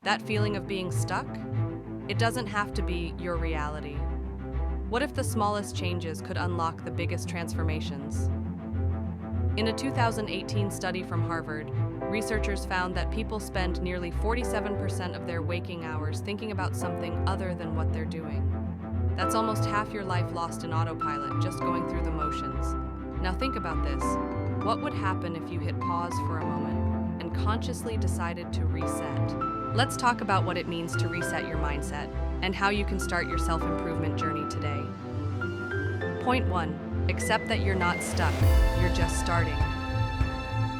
That feeling of being stuck? It doesn't have to be your reality. What if the smallest changes could unlock the biggest transformations? In a 2018 study from Harvard, researchers found that people spend nearly 47% of their waking hours thinking about something other than what they're doing. That's almost half your life lost in autopilot, just going through the motions. Now think about this. What would happen if you hit pause for a moment and consciously decided to reset? Let's talk about what it means to reset your mindset and how you can start your self-improvement journey today. Point 1. Accept that you're not stuck, you're just starting.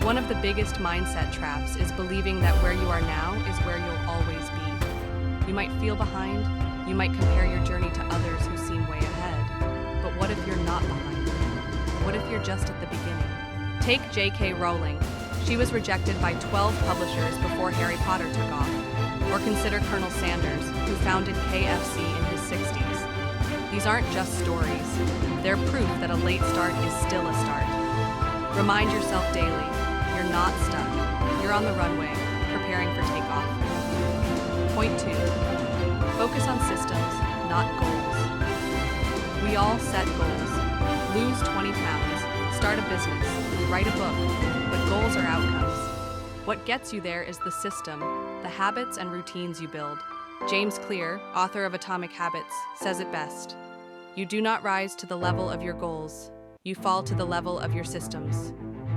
One of the biggest mindset traps is believing that where you are now is where you'll always be. You might feel behind, you might compare your journey to others who seem way ahead. But what if you're not behind? What if you're just at the beginning? Take J.K. Rowling. She was rejected by 12 publishers before Harry Potter took off. Or consider Colonel Sanders, who founded KFC in his 60s. These aren't just stories. They're proof that a late start is still a start. Remind yourself daily, you're not stuck. You're on the runway, preparing for takeoff. Point 2. Focus on systems, not goals. We all set goals. Lose 20 pounds, start a business, write a book, but goals are outcomes. What gets you there is the system, the habits and routines you build. James Clear, author of Atomic Habits, says it best. You do not rise to the level of your goals. You fall to the level of your systems.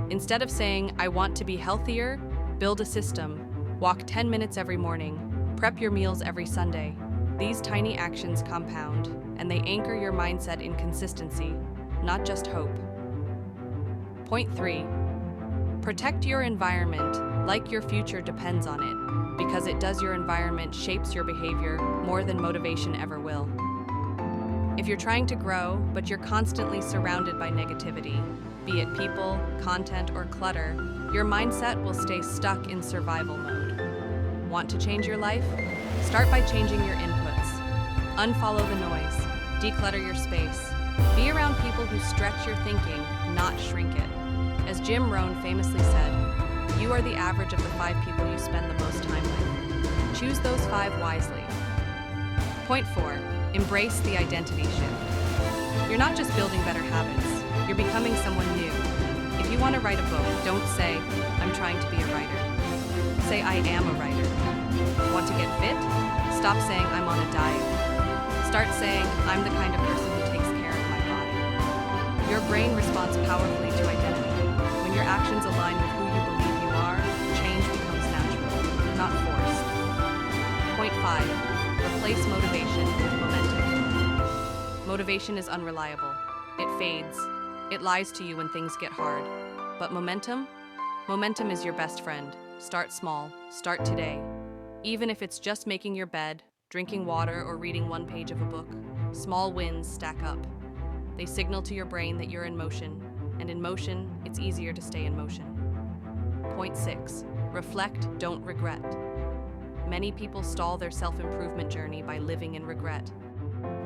Instead of saying, I want to be healthier, build a system. Walk 10 minutes every morning. Prep your meals every Sunday. These tiny actions compound, and they anchor your mindset in consistency, not just hope. Point 3. Protect your environment like your future depends on it, because it does. Your environment shapes your behavior more than motivation ever will. If you're trying to grow, but you're constantly surrounded by negativity, be it people, content, or clutter, your mindset will stay stuck in survival mode. Want to change your life? Start by changing your inputs. Unfollow the noise. Declutter your space. Be around people who stretch your thinking, not shrink it. As Jim Rohn famously said, you are the average of the 5 people you spend the most time with. Choose those 5 wisely. Point 4. Embrace the identity shift. You're not just building better habits, you're becoming someone new. If you want to write a book, don't say, I'm trying to be a writer. Say, I am a writer. Want to get fit? Stop saying, I'm on a diet. Start saying, I'm the kind of person who takes care of my body. Your brain responds powerfully to identity. When your actions align with who you believe you are, change becomes natural, not forced. Point 5. Replace motivation with momentum. Motivation is unreliable. It fades. It lies to you when things get hard. But momentum? Momentum is your best friend. Start small. Start today. Even if it's just making your bed, drinking water, or reading 1 page of a book, small wins stack up. They signal to your brain that you're in motion, and in motion, it's easier to stay in motion. Point 6. Reflect, don't regret. Many people stall their self-improvement journey by living in regret.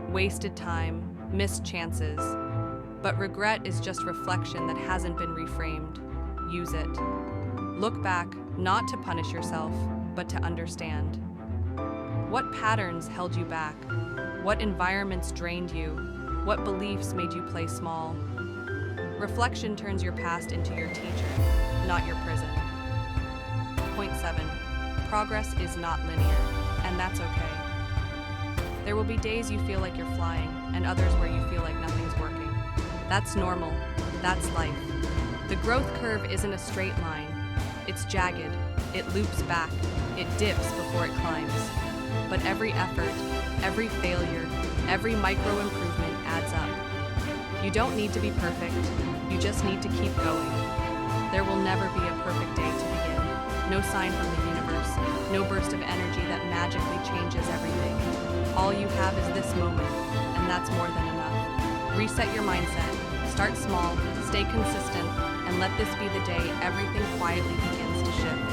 Wasted time, missed chances. But regret is just reflection that hasn't been reframed. Use it. Look back, not to punish yourself, but to understand. What patterns held you back? What environments drained you? What beliefs made you play small? Reflection turns your past into your teacher, not your prison. Point 7. Progress is not linear, and that's okay. There will be days you feel like you're flying, and others where you feel like nothing's working. That's normal. That's life. The growth curve isn't a straight line. It's jagged. It loops back. It dips before it climbs. But every effort, every failure, every micro improvement adds up. You don't need to be perfect. You just need to keep going. There will never be a perfect day to begin. No sign from the universe, no burst of energy that magically changes everything. All you have is this moment, and that's more than enough. Reset your mindset, start small, stay consistent, and let this be the day everything quietly begins to shift.